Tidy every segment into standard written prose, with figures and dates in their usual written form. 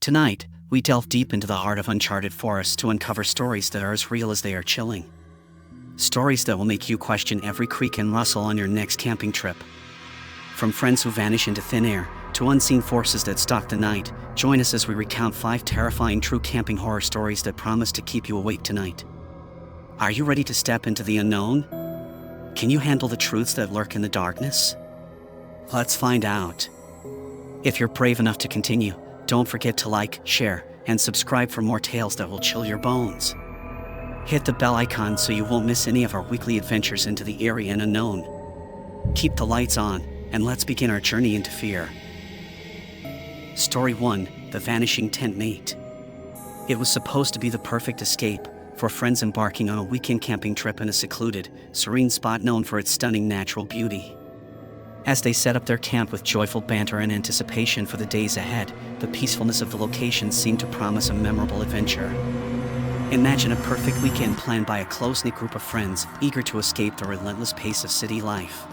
Tonight, we delve deep into the heart of uncharted forests to uncover stories that are as real as they are chilling. Stories that will make you question every creak and rustle on your next camping trip. From friends who vanish into thin air, to unseen forces that stalk the night, join us as we recount 5 terrifying true camping horror stories that promise to keep you awake tonight. Are you ready to step into the unknown? Can you handle the truths that lurk in the darkness? Let's find out. If you're brave enough to continue, don't forget to like, share, and subscribe for more tales that will chill your bones. Hit the bell icon so you won't miss any of our weekly adventures into the eerie and unknown. Keep the lights on, and let's begin our journey into fear. Story 1: The Vanishing Tent Mate. It was supposed to be the perfect escape for friends embarking on a weekend camping trip in a secluded, serene spot known for its stunning natural beauty. As they set up their camp with joyful banter and anticipation for the days ahead, the peacefulness of the location seemed to promise a memorable adventure. Imagine a perfect weekend planned by a close-knit group of friends eager to escape the relentless pace of city life.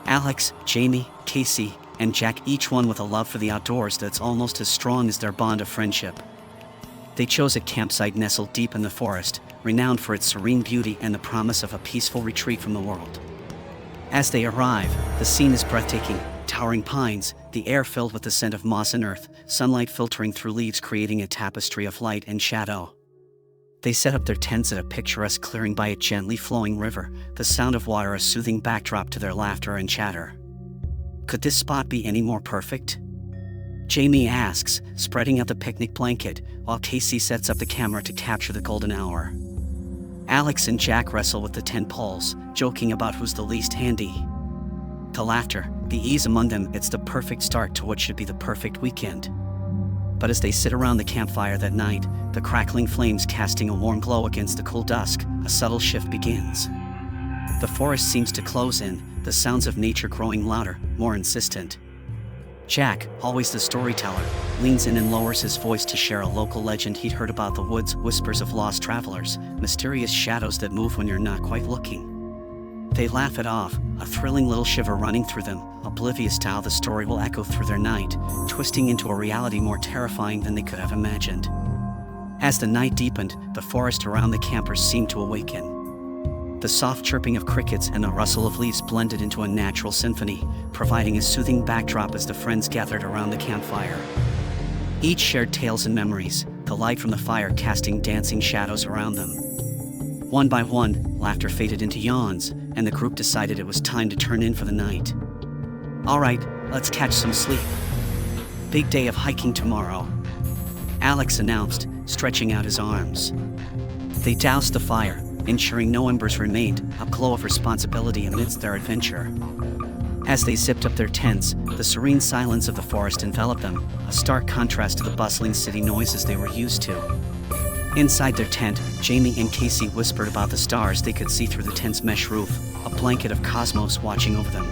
Alex, Jamie, Casey, and Jack, each one with a love for the outdoors that's almost as strong as their bond of friendship. They chose a campsite nestled deep in the forest, renowned for its serene beauty and the promise of a peaceful retreat from the world. As they arrive, the scene is breathtaking: towering pines, the air filled with the scent of moss and earth, sunlight filtering through leaves creating a tapestry of light and shadow. They set up their tents at a picturesque clearing by a gently flowing river, the sound of water a soothing backdrop to their laughter and chatter. Could this spot be any more perfect? Jamie asks, spreading out the picnic blanket, while Casey sets up the camera to capture the golden hour. Alex and Jack wrestle with the tent poles, joking about who's the least handy. The laughter, the ease among them, it's the perfect start to what should be the perfect weekend. But as they sit around the campfire that night, the crackling flames casting a warm glow against the cool dusk, a subtle shift begins. The forest seems to close in, the sounds of nature growing louder, more insistent. Jack, always the storyteller, leans in and lowers his voice to share a local legend he'd heard about the woods: whispers of lost travelers, mysterious shadows that move when you're not quite looking. They laugh it off, a thrilling little shiver running through them, oblivious to how the story will echo through their night, twisting into a reality more terrifying than they could have imagined. As the night deepened, the forest around the campers seemed to awaken. The soft chirping of crickets and the rustle of leaves blended into a natural symphony, providing a soothing backdrop as the friends gathered around the campfire. Each shared tales and memories, the light from the fire casting dancing shadows around them. One by one, laughter faded into yawns, and the group decided it was time to turn in for the night. "All right, let's catch some sleep. Big day of hiking tomorrow," Alex announced, stretching out his arms. They doused the fire, ensuring no embers remained, a glow of responsibility amidst their adventure. As they zipped up their tents, the serene silence of the forest enveloped them, a stark contrast to the bustling city noises they were used to. Inside their tent, Jamie and Casey whispered about the stars they could see through the tent's mesh roof, a blanket of cosmos watching over them.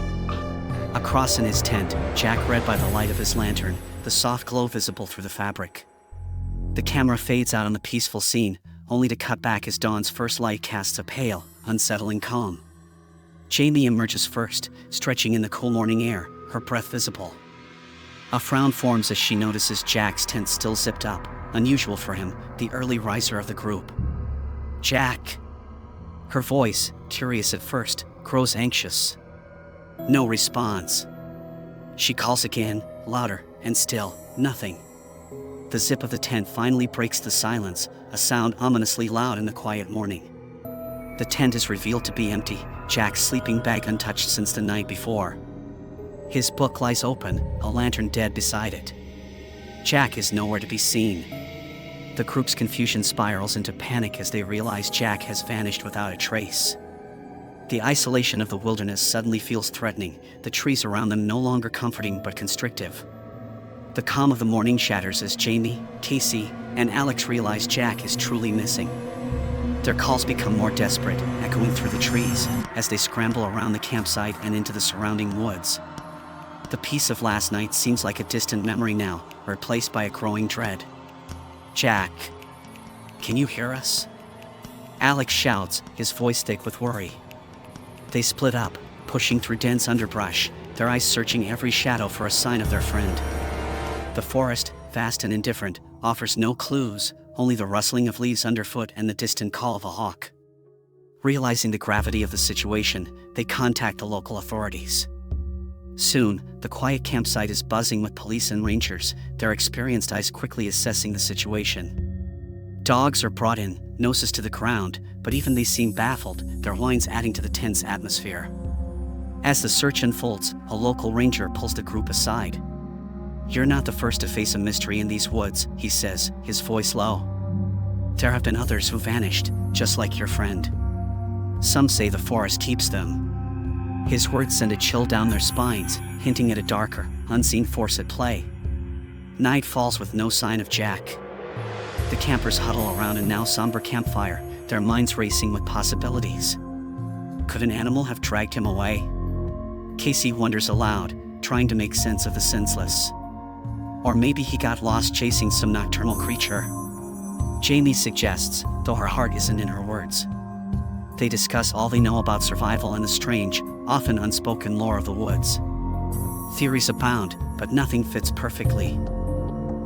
Across in his tent, Jack read by the light of his lantern, the soft glow visible through the fabric. The camera fades out on the peaceful scene, only to cut back as dawn's first light casts a pale, unsettling calm. Jamie emerges first, stretching in the cool morning air, her breath visible. A frown forms as she notices Jack's tent still zipped up, unusual for him, the early riser of the group. "Jack!" Her voice, curious at first, grows anxious. No response. She calls again, louder, and still, nothing. The zip of the tent finally breaks the silence, a sound ominously loud in the quiet morning. The tent is revealed to be empty, Jack's sleeping bag untouched since the night before. His book lies open, a lantern dead beside it. Jack is nowhere to be seen. The group's confusion spirals into panic as they realize Jack has vanished without a trace. The isolation of the wilderness suddenly feels threatening, the trees around them no longer comforting but constrictive. The calm of the morning shatters as Jamie, Casey, and Alex realize Jack is truly missing. Their calls become more desperate, echoing through the trees, as they scramble around the campsite and into the surrounding woods. The peace of last night seems like a distant memory now, replaced by a growing dread. "Jack, can you hear us?" Alex shouts, his voice thick with worry. They split up, pushing through dense underbrush, their eyes searching every shadow for a sign of their friend. The forest, vast and indifferent, offers no clues, only the rustling of leaves underfoot and the distant call of a hawk. Realizing the gravity of the situation, they contact the local authorities. Soon, the quiet campsite is buzzing with police and rangers, their experienced eyes quickly assessing the situation. Dogs are brought in, noses to the ground, but even they seem baffled, their whines adding to the tense atmosphere. As the search unfolds, a local ranger pulls the group aside. "You're not the first to face a mystery in these woods," he says, his voice low. "There have been others who vanished, just like your friend. Some say the forest keeps them." His words send a chill down their spines, hinting at a darker, unseen force at play. Night falls with no sign of Jack. The campers huddle around a now somber campfire, their minds racing with possibilities. Could an animal have dragged him away? Casey wonders aloud, trying to make sense of the senseless. Or maybe he got lost chasing some nocturnal creature. Jamie suggests, though her heart isn't in her words. They discuss all they know about survival and the strange, often unspoken lore of the woods. Theories abound, but nothing fits perfectly.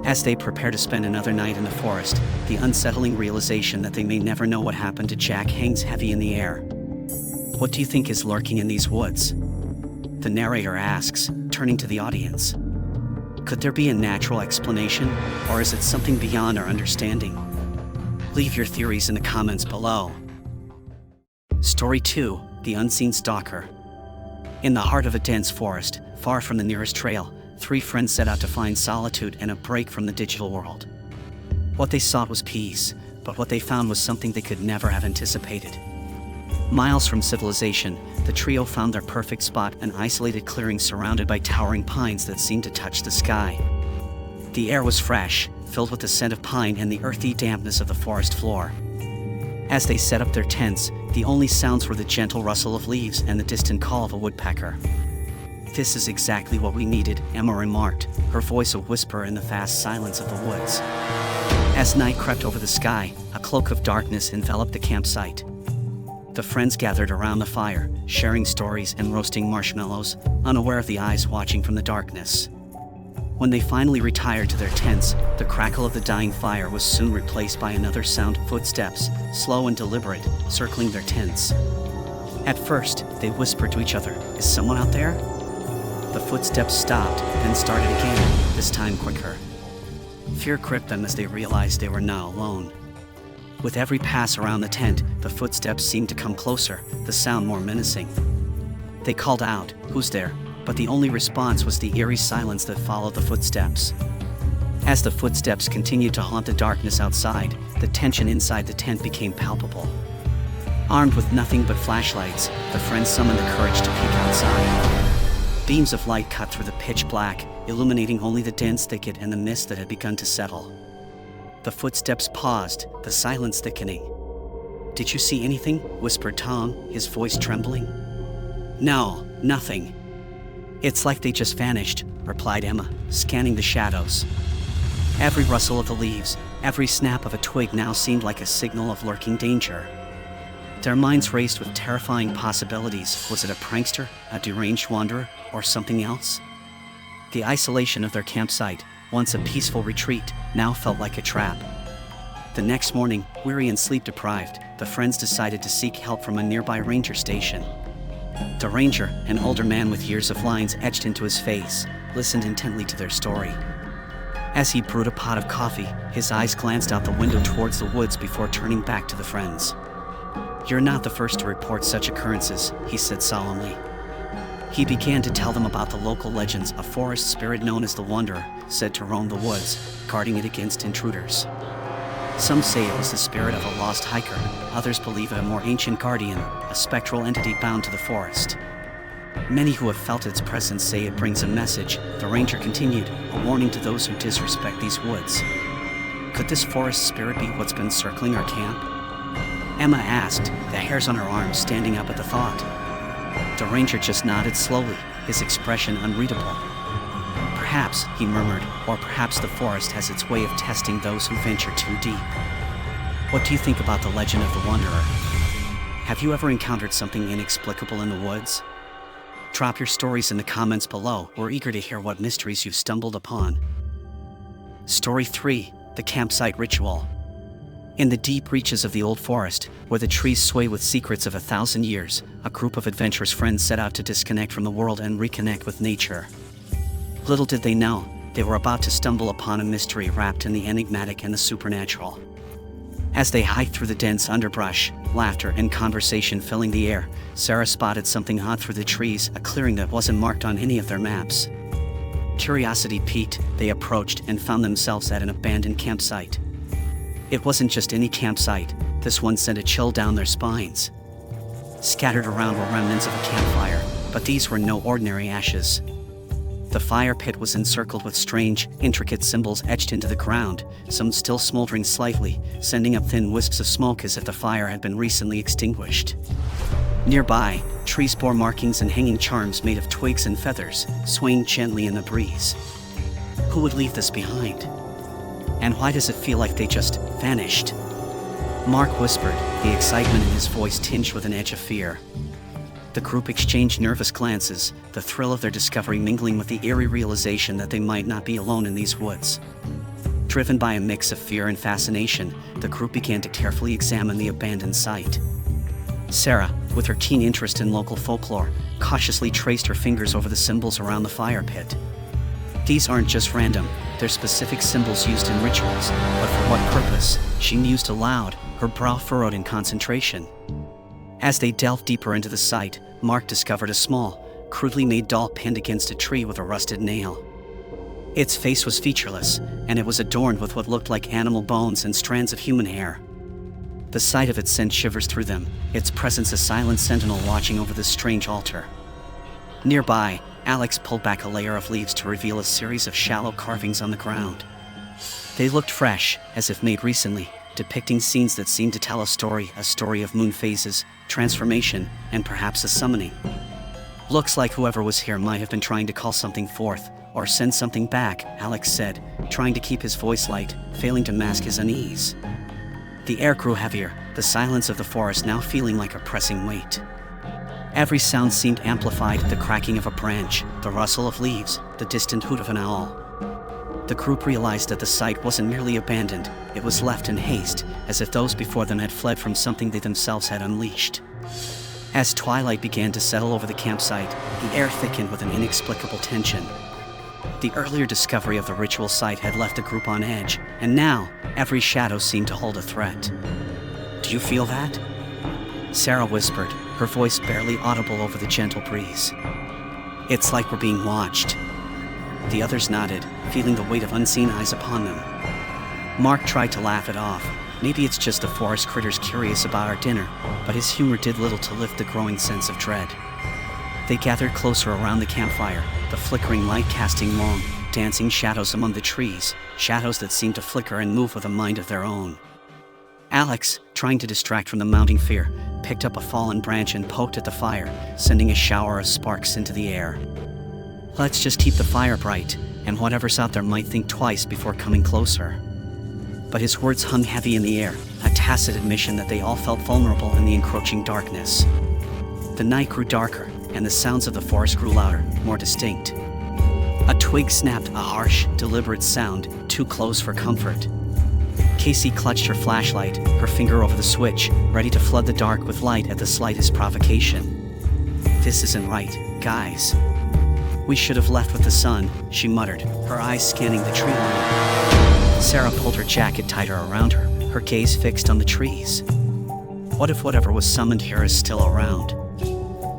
As they prepare to spend another night in the forest, the unsettling realization that they may never know what happened to Jack hangs heavy in the air. "What do you think is lurking in these woods?" the narrator asks, turning to the audience. Could there be a natural explanation, or is it something beyond our understanding? Leave your theories in the comments below. Story 2, The Unseen Stalker. In the heart of a dense forest, far from the nearest trail, 3 friends set out to find solitude and a break from the digital world. What they sought was peace, but what they found was something they could never have anticipated. Miles from civilization, the trio found their perfect spot, an isolated clearing surrounded by towering pines that seemed to touch the sky. The air was fresh, filled with the scent of pine and the earthy dampness of the forest floor. As they set up their tents, the only sounds were the gentle rustle of leaves and the distant call of a woodpecker. "This is exactly what we needed," Emma remarked, her voice a whisper in the vast silence of the woods. As night crept over the sky, a cloak of darkness enveloped the campsite. The friends gathered around the fire, sharing stories and roasting marshmallows, unaware of the eyes watching from the darkness. When they finally retired to their tents, the crackle of the dying fire was soon replaced by another sound: footsteps, slow and deliberate, circling their tents. At first, they whispered to each other, "Is someone out there?" The footsteps stopped, then started again, this time quicker. Fear gripped them as they realized they were now alone. With every pass around the tent, the footsteps seemed to come closer, the sound more menacing. They called out, "Who's there?" but the only response was the eerie silence that followed the footsteps. As the footsteps continued to haunt the darkness outside, the tension inside the tent became palpable. Armed with nothing but flashlights, the friends summoned the courage to peek outside. Beams of light cut through the pitch black, illuminating only the dense thicket and the mist that had begun to settle. The footsteps paused, the silence thickening. "Did you see anything?" whispered Tom, his voice trembling. "No, nothing. It's like they just vanished," replied Emma, scanning the shadows. Every rustle of the leaves, every snap of a twig now seemed like a signal of lurking danger. Their minds raced with terrifying possibilities. Was it a prankster, a deranged wanderer, or something else? The isolation of their campsite, once a peaceful retreat, now felt like a trap. The next morning, weary and sleep-deprived, the friends decided to seek help from a nearby ranger station. The ranger, an older man with years of lines etched into his face, listened intently to their story. As he brewed a pot of coffee, his eyes glanced out the window towards the woods before turning back to the friends. "You're not the first to report such occurrences," he said solemnly. He began to tell them about the local legends: a forest spirit known as the Wanderer, said to roam the woods, guarding it against intruders. Some say it was the spirit of a lost hiker, others believe it a more ancient guardian, a spectral entity bound to the forest. Many who have felt its presence say it brings a message, the ranger continued, a warning to those who disrespect these woods. Could this forest spirit be what's been circling our camp? Emma asked, the hairs on her arms standing up at the thought. The ranger just nodded slowly, his expression unreadable. "Perhaps," he murmured, "or perhaps the forest has its way of testing those who venture too deep." What do you think about the legend of the Wanderer? Have you ever encountered something inexplicable in the woods? Drop your stories in the comments below. We're eager to hear what mysteries you've stumbled upon. Story 3: The Campsite Ritual. In the deep reaches of the old forest, where the trees sway with secrets of 1,000 years, a group of adventurous friends set out to disconnect from the world and reconnect with nature. Little did they know, they were about to stumble upon a mystery wrapped in the enigmatic and the supernatural. As they hiked through the dense underbrush, laughter and conversation filling the air, Sarah spotted something odd through the trees, a clearing that wasn't marked on any of their maps. Curiosity piqued, they approached and found themselves at an abandoned campsite. It wasn't just any campsite, this one sent a chill down their spines. Scattered around were remnants of a campfire, but these were no ordinary ashes. The fire pit was encircled with strange, intricate symbols etched into the ground, some still smoldering slightly, sending up thin wisps of smoke as if the fire had been recently extinguished. Nearby, trees bore markings and hanging charms made of twigs and feathers, swaying gently in the breeze. Who would leave this behind? And why does it feel like they just vanished? Mark whispered, the excitement in his voice tinged with an edge of fear. The group exchanged nervous glances, the thrill of their discovery mingling with the eerie realization that they might not be alone in these woods. Driven by a mix of fear and fascination, the group began to carefully examine the abandoned site. Sarah, with her keen interest in local folklore, cautiously traced her fingers over the symbols around the fire pit. These aren't just random, they're specific symbols used in rituals, but for what purpose? She mused aloud, her brow furrowed in concentration. As they delved deeper into the site, Mark discovered a small, crudely made doll pinned against a tree with a rusted nail. Its face was featureless, and it was adorned with what looked like animal bones and strands of human hair. The sight of it sent shivers through them, its presence a silent sentinel watching over this strange altar. Nearby, Alex pulled back a layer of leaves to reveal a series of shallow carvings on the ground. They looked fresh, as if made recently, depicting scenes that seemed to tell a story of moon phases, transformation, and perhaps a summoning. Looks like whoever was here might have been trying to call something forth, or send something back, Alex said, trying to keep his voice light, failing to mask his unease. The air grew heavier, the silence of the forest now feeling like a pressing weight. Every sound seemed amplified, the cracking of a branch, the rustle of leaves, the distant hoot of an owl. The group realized that the site wasn't merely abandoned, it was left in haste, as if those before them had fled from something they themselves had unleashed. As twilight began to settle over the campsite, the air thickened with an inexplicable tension. The earlier discovery of the ritual site had left the group on edge, and now, every shadow seemed to hold a threat. "Do you feel that?" Sarah whispered, her voice barely audible over the gentle breeze. "It's like we're being watched." The others nodded, feeling the weight of unseen eyes upon them. Mark tried to laugh it off. Maybe it's just the forest critters curious about our dinner, but his humor did little to lift the growing sense of dread. They gathered closer around the campfire, the flickering light casting long, dancing shadows among the trees, shadows that seemed to flicker and move with a mind of their own. Alex, trying to distract from the mounting fear, picked up a fallen branch and poked at the fire, sending a shower of sparks into the air. "Let's just keep the fire bright, and whatever's out there might think twice before coming closer." But his words hung heavy in the air, a tacit admission that they all felt vulnerable in the encroaching darkness. The night grew darker, and the sounds of the forest grew louder, more distinct. A twig snapped, a harsh, deliberate sound, too close for comfort. Casey clutched her flashlight, her finger over the switch, ready to flood the dark with light at the slightest provocation. "This isn't right, guys. We should have left with the sun," she muttered, her eyes scanning the tree line. Sarah pulled her jacket tighter around her, her gaze fixed on the trees. What if whatever was summoned here is still around?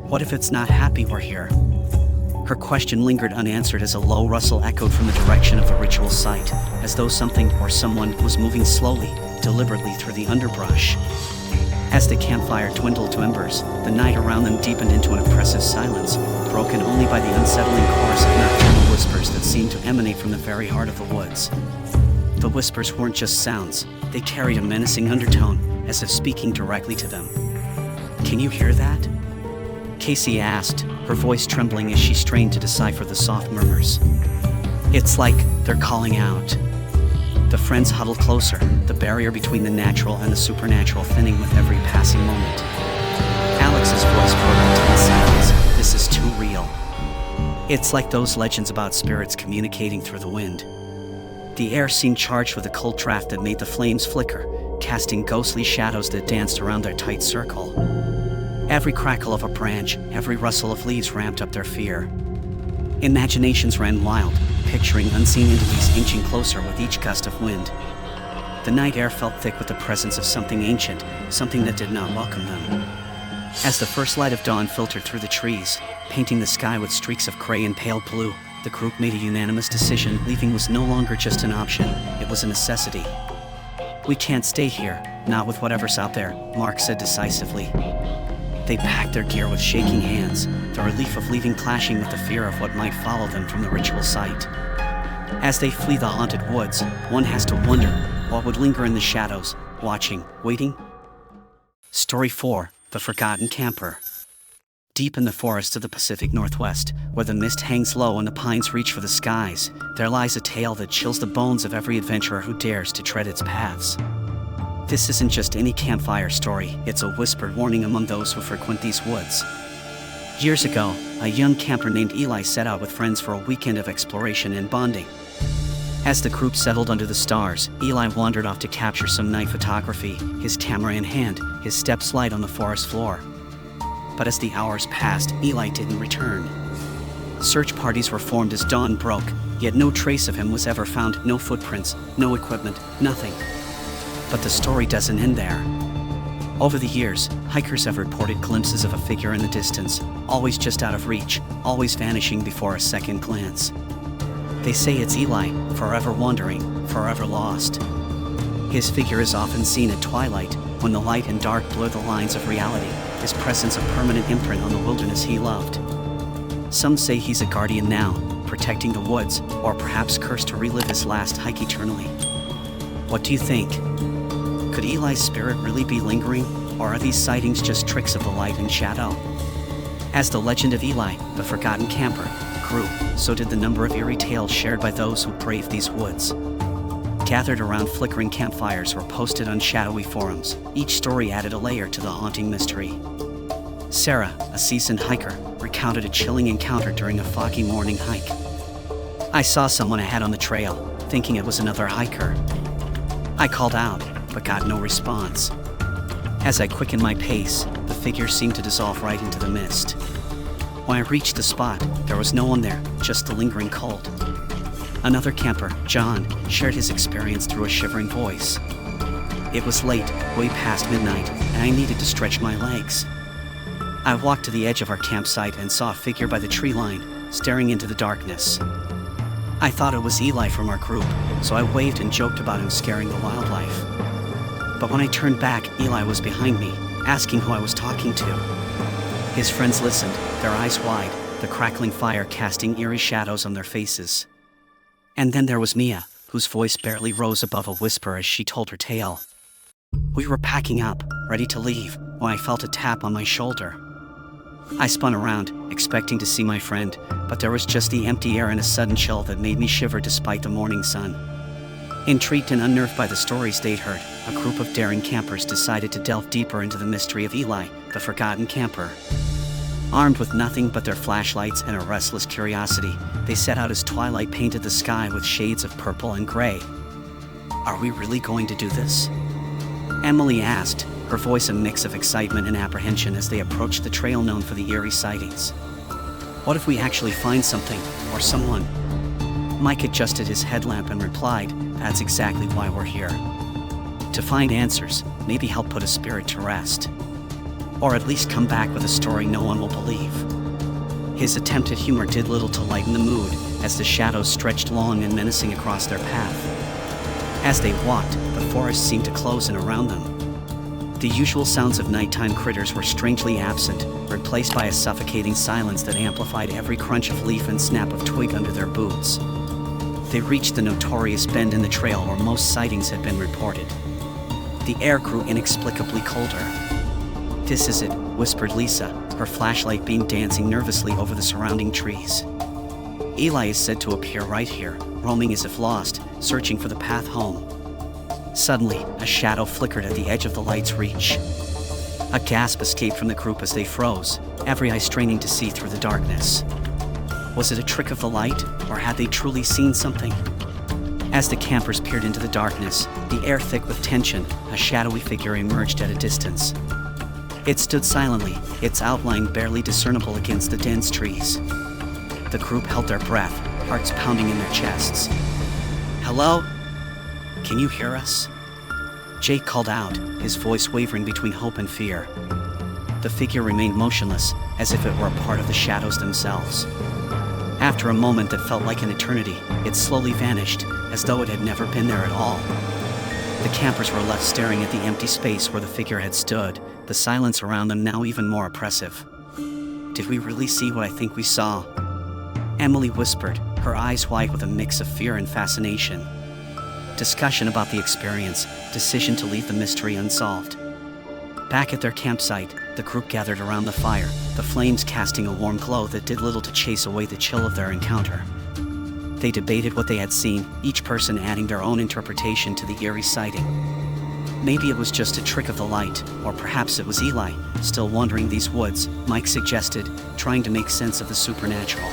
What if it's not happy we're here? Her question lingered unanswered as a low rustle echoed from the direction of the ritual site, as though something or someone was moving slowly, deliberately through the underbrush. As the campfire dwindled to embers, the night around them deepened into an oppressive silence, broken only by the unsettling chorus of nocturnal whispers that seemed to emanate from the very heart of the woods. The whispers weren't just sounds, they carried a menacing undertone, as if speaking directly to them. "Can you hear that?" Casey asked, her voice trembling as she strained to decipher the soft murmurs. "It's like they're calling out." The friends huddled closer, the barrier between the natural and the supernatural thinning with every passing moment. Alex's voice broke into the silence. "This is too real. It's like those legends about spirits communicating through the wind." The air seemed charged with a cold draft that made the flames flicker, casting ghostly shadows that danced around their tight circle. Every crackle of a branch, every rustle of leaves ramped up their fear. Imaginations ran wild, picturing unseen entities inching closer with each gust of wind. The night air felt thick with the presence of something ancient, something that did not welcome them. As the first light of dawn filtered through the trees, painting the sky with streaks of gray and pale blue, the group made a unanimous decision. Leaving was no longer just an option, it was a necessity. "We can't stay here, not with whatever's out there," Mark said decisively. They packed their gear with shaking hands, the relief of leaving clashing with the fear of what might follow them from the ritual site. As they flee the haunted woods, one has to wonder what would linger in the shadows, watching, waiting. Story 4: The Forgotten Camper. Deep in the forests of the Pacific Northwest, where the mist hangs low and the pines reach for the skies, there lies a tale that chills the bones of every adventurer who dares to tread its paths. This isn't just any campfire story, it's a whispered warning among those who frequent these woods. Years ago, a young camper named Eli set out with friends for a weekend of exploration and bonding. As the group settled under the stars, Eli wandered off to capture some night photography, his camera in hand, his steps light on the forest floor. But as the hours passed, Eli didn't return. Search parties were formed as dawn broke, yet no trace of him was ever found, no footprints, no equipment, nothing. But the story doesn't end there. Over the years, hikers have reported glimpses of a figure in the distance, always just out of reach, always vanishing before a second glance. They say it's Eli, forever wandering, forever lost. His figure is often seen at twilight, when the light and dark blur the lines of reality, his presence a permanent imprint on the wilderness he loved. Some say he's a guardian now, protecting the woods, or perhaps cursed to relive his last hike eternally. What do you think? Could Eli's spirit really be lingering, or are these sightings just tricks of the light and shadow? As the legend of Eli, the Forgotten Camper, grew, so did the number of eerie tales shared by those who braved these woods. Gathered around flickering campfires or posted on shadowy forums, each story added a layer to the haunting mystery. Sarah, a seasoned hiker, recounted a chilling encounter during a foggy morning hike. "I saw someone ahead on the trail, thinking it was another hiker. I called out, but got no response. As I quickened my pace, the figure seemed to dissolve right into the mist. When I reached the spot, there was no one there, just the lingering cold." Another camper, John, shared his experience through a shivering voice. "It was late, way past midnight, and I needed to stretch my legs. I walked to the edge of our campsite and saw a figure by the tree line, staring into the darkness. I thought it was Eli from our group, so I waved and joked about him scaring the wildlife. But when I turned back, Eli was behind me, asking who I was talking to." His friends listened, their eyes wide, the crackling fire casting eerie shadows on their faces. And then there was Mia, whose voice barely rose above a whisper as she told her tale. "We were packing up, ready to leave, when I felt a tap on my shoulder. I spun around, expecting to see my friend, but there was just the empty air and a sudden chill that made me shiver despite the morning sun." Intrigued and unnerved by the stories they'd heard, a group of daring campers decided to delve deeper into the mystery of Eli, the Forgotten Camper. Armed with nothing but their flashlights and a restless curiosity, they set out as twilight painted the sky with shades of purple and gray. "Are we really going to do this?" Emily asked, her voice a mix of excitement and apprehension as they approached the trail known for the eerie sightings. "What if we actually find something, or someone?" Mike adjusted his headlamp and replied, "That's exactly why we're here. To find answers, maybe help put a spirit to rest. Or at least come back with a story no one will believe." His attempt at humor did little to lighten the mood, as the shadows stretched long and menacing across their path. As they walked, the forest seemed to close in around them. The usual sounds of nighttime critters were strangely absent, replaced by a suffocating silence that amplified every crunch of leaf and snap of twig under their boots. They reached the notorious bend in the trail where most sightings had been reported. The air grew inexplicably colder. "This is it," whispered Lisa, her flashlight beam dancing nervously over the surrounding trees. "Eli is said to appear right here, roaming as if lost, searching for the path home." Suddenly, a shadow flickered at the edge of the light's reach. A gasp escaped from the group as they froze, every eye straining to see through the darkness. Was it a trick of the light, or had they truly seen something? As the campers peered into the darkness, the air thick with tension, a shadowy figure emerged at a distance. It stood silently, its outline barely discernible against the dense trees. The group held their breath, hearts pounding in their chests. "Hello? Can you hear us?" Jake called out, his voice wavering between hope and fear. The figure remained motionless, as if it were a part of the shadows themselves. After a moment that felt like an eternity, it slowly vanished, as though it had never been there at all. The campers were left staring at the empty space where the figure had stood, the silence around them now even more oppressive. "Did we really see what I think we saw?" Emily whispered, her eyes wide with a mix of fear and fascination. Discussion about the experience, decision to leave the mystery unsolved. Back at their campsite, the group gathered around the fire, the flames casting a warm glow that did little to chase away the chill of their encounter. They debated what they had seen, each person adding their own interpretation to the eerie sighting. Maybe it was just a trick of the light, or perhaps it was Eli, still wandering these woods, Mike suggested, trying to make sense of the supernatural.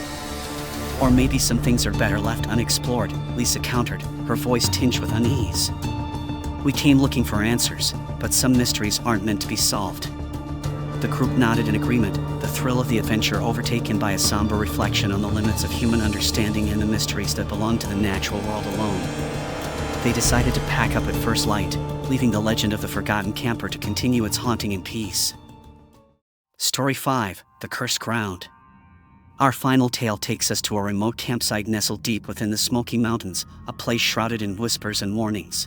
Or maybe some things are better left unexplored, Lisa countered, her voice tinged with unease. "We came looking for answers, but some mysteries aren't meant to be solved." The group nodded in agreement, the thrill of the adventure overtaken by a somber reflection on the limits of human understanding and the mysteries that belong to the natural world alone. They decided to pack up at first light, leaving the legend of the forgotten camper to continue its haunting in peace. Story 5: The Cursed Ground. Our final tale takes us to a remote campsite nestled deep within the Smoky Mountains, a place shrouded in whispers and warnings.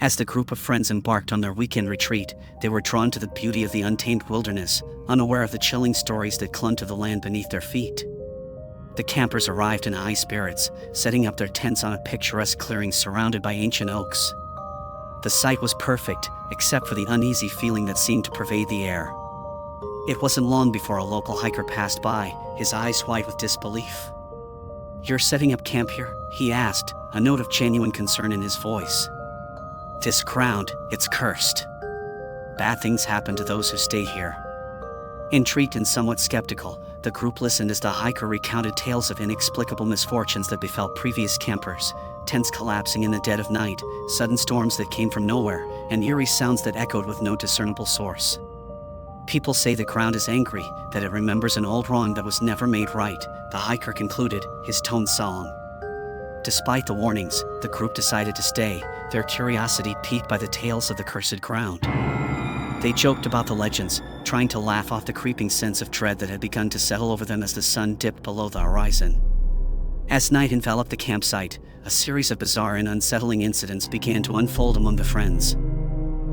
As the group of friends embarked on their weekend retreat, they were drawn to the beauty of the untamed wilderness, unaware of the chilling stories that clung to the land beneath their feet. The campers arrived in high spirits, setting up their tents on a picturesque clearing surrounded by ancient oaks. The site was perfect, except for the uneasy feeling that seemed to pervade the air. It wasn't long before a local hiker passed by, his eyes wide with disbelief. "You're setting up camp here?" he asked, a note of genuine concern in his voice. "This ground, it's cursed. Bad things happen to those who stay here." Intrigued and somewhat skeptical, the group listened as the hiker recounted tales of inexplicable misfortunes that befell previous campers, tents collapsing in the dead of night, sudden storms that came from nowhere, and eerie sounds that echoed with no discernible source. "People say the ground is angry, that it remembers an old wrong that was never made right," the hiker concluded, his tone solemn. Despite the warnings, the group decided to stay, their curiosity piqued by the tales of the cursed ground. They joked about the legends, trying to laugh off the creeping sense of dread that had begun to settle over them as the sun dipped below the horizon. As night enveloped the campsite, a series of bizarre and unsettling incidents began to unfold among the friends.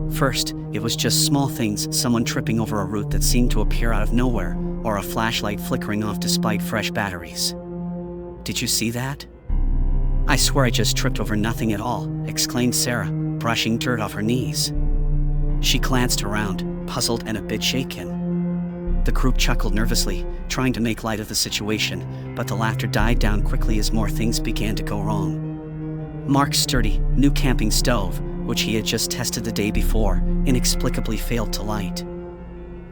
First, it was just small things, someone tripping over a root that seemed to appear out of nowhere, or a flashlight flickering off despite fresh batteries. "Did you see that?" "I swear I just tripped over nothing at all," exclaimed Sarah, brushing dirt off her knees. She glanced around, puzzled and a bit shaken. The group chuckled nervously, trying to make light of the situation, but the laughter died down quickly as more things began to go wrong. Mark's sturdy, new camping stove, which he had just tested the day before, inexplicably failed to light.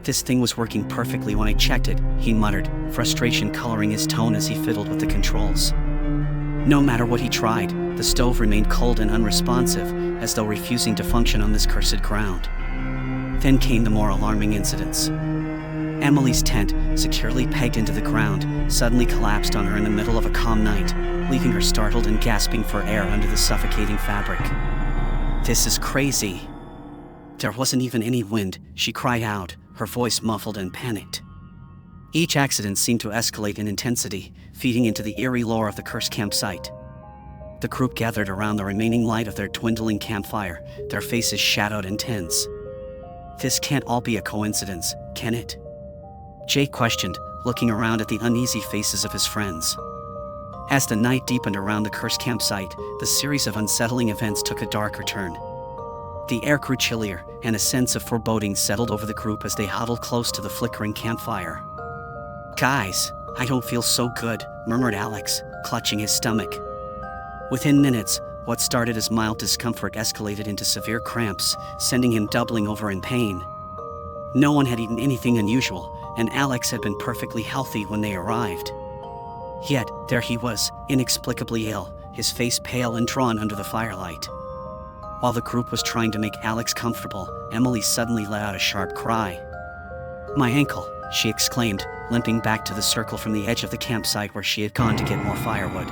"This thing was working perfectly when I checked it," he muttered, frustration coloring his tone as he fiddled with the controls. No matter what he tried, the stove remained cold and unresponsive, as though refusing to function on this cursed ground. Then came the more alarming incidents. Emily's tent, securely pegged into the ground, suddenly collapsed on her in the middle of a calm night, leaving her startled and gasping for air under the suffocating fabric. "This is crazy." There wasn't even any wind, she cried out, her voice muffled and panicked. Each accident seemed to escalate in intensity, feeding into the eerie lore of the cursed campsite. The group gathered around the remaining light of their dwindling campfire, their faces shadowed and tense. "This can't all be a coincidence, can it?" Jake questioned, looking around at the uneasy faces of his friends. As the night deepened around the cursed campsite, the series of unsettling events took a darker turn. The air grew chillier, and a sense of foreboding settled over the group as they huddled close to the flickering campfire. "Guys, I don't feel so good," murmured Alex, clutching his stomach. Within minutes, what started as mild discomfort escalated into severe cramps, sending him doubling over in pain. No one had eaten anything unusual, and Alex had been perfectly healthy when they arrived. Yet, there he was, inexplicably ill, his face pale and drawn under the firelight. While the group was trying to make Alex comfortable, Emily suddenly let out a sharp cry. "My ankle," she exclaimed, limping back to the circle from the edge of the campsite where she had gone to get more firewood.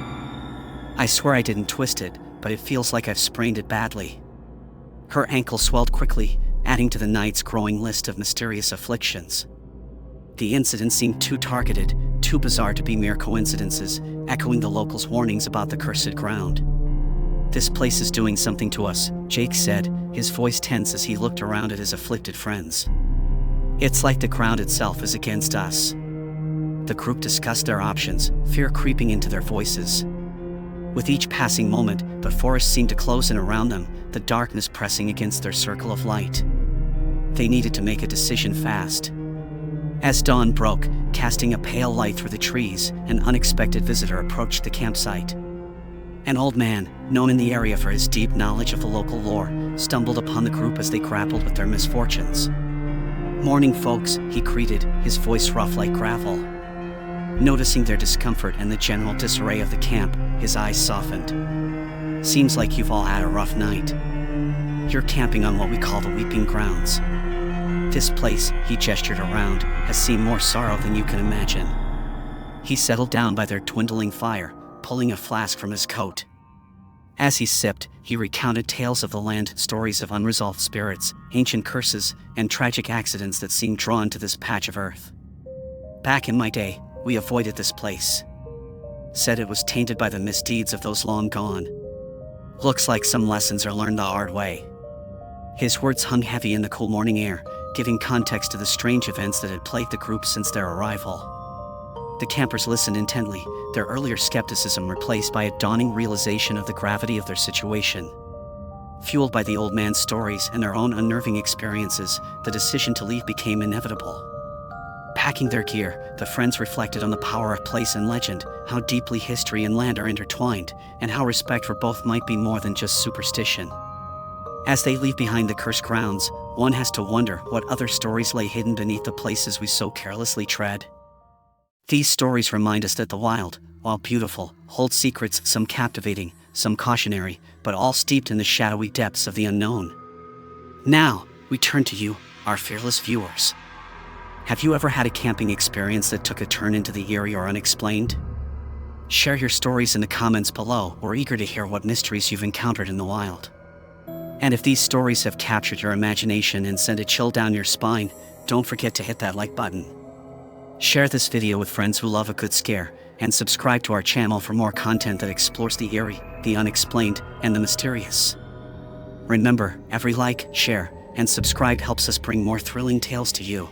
"I swear I didn't twist it, but it feels like I've sprained it badly." Her ankle swelled quickly, adding to the night's growing list of mysterious afflictions. The incident seemed too targeted, too bizarre to be mere coincidences, echoing the locals' warnings about the cursed ground. "This place is doing something to us," Jake said, his voice tense as he looked around at his afflicted friends. "It's like the ground itself is against us." The group discussed their options, fear creeping into their voices. With each passing moment, the forest seemed to close in around them, the darkness pressing against their circle of light. They needed to make a decision fast. As dawn broke, casting a pale light through the trees, an unexpected visitor approached the campsite. An old man, known in the area for his deep knowledge of the local lore, stumbled upon the group as they grappled with their misfortunes. "Morning, folks," he greeted, his voice rough like gravel. Noticing their discomfort and the general disarray of the camp, his eyes softened. "Seems like you've all had a rough night. You're camping on what we call the Weeping Grounds. This place," he gestured around, "has seen more sorrow than you can imagine." He settled down by their dwindling fire, pulling a flask from his coat. As he sipped, he recounted tales of the land, stories of unresolved spirits, ancient curses, and tragic accidents that seemed drawn to this patch of earth. "Back in my day, we avoided this place. Said it was tainted by the misdeeds of those long gone. Looks like some lessons are learned the hard way." His words hung heavy in the cool morning air, giving context to the strange events that had plagued the group since their arrival. The campers listened intently, their earlier skepticism replaced by a dawning realization of the gravity of their situation. Fueled by the old man's stories and their own unnerving experiences, the decision to leave became inevitable. Packing their gear, the friends reflected on the power of place and legend, how deeply history and land are intertwined, and how respect for both might be more than just superstition. As they leave behind the cursed grounds, one has to wonder what other stories lay hidden beneath the places we so carelessly tread. These stories remind us that the wild, while beautiful, holds secrets, some captivating, some cautionary, but all steeped in the shadowy depths of the unknown. Now, we turn to you, our fearless viewers. Have you ever had a camping experience that took a turn into the eerie or unexplained? Share your stories in the comments below. We're eager to hear what mysteries you've encountered in the wild. And if these stories have captured your imagination and sent a chill down your spine, don't forget to hit that like button. Share this video with friends who love a good scare, and subscribe to our channel for more content that explores the eerie, the unexplained, and the mysterious. Remember, every like, share, and subscribe helps us bring more thrilling tales to you.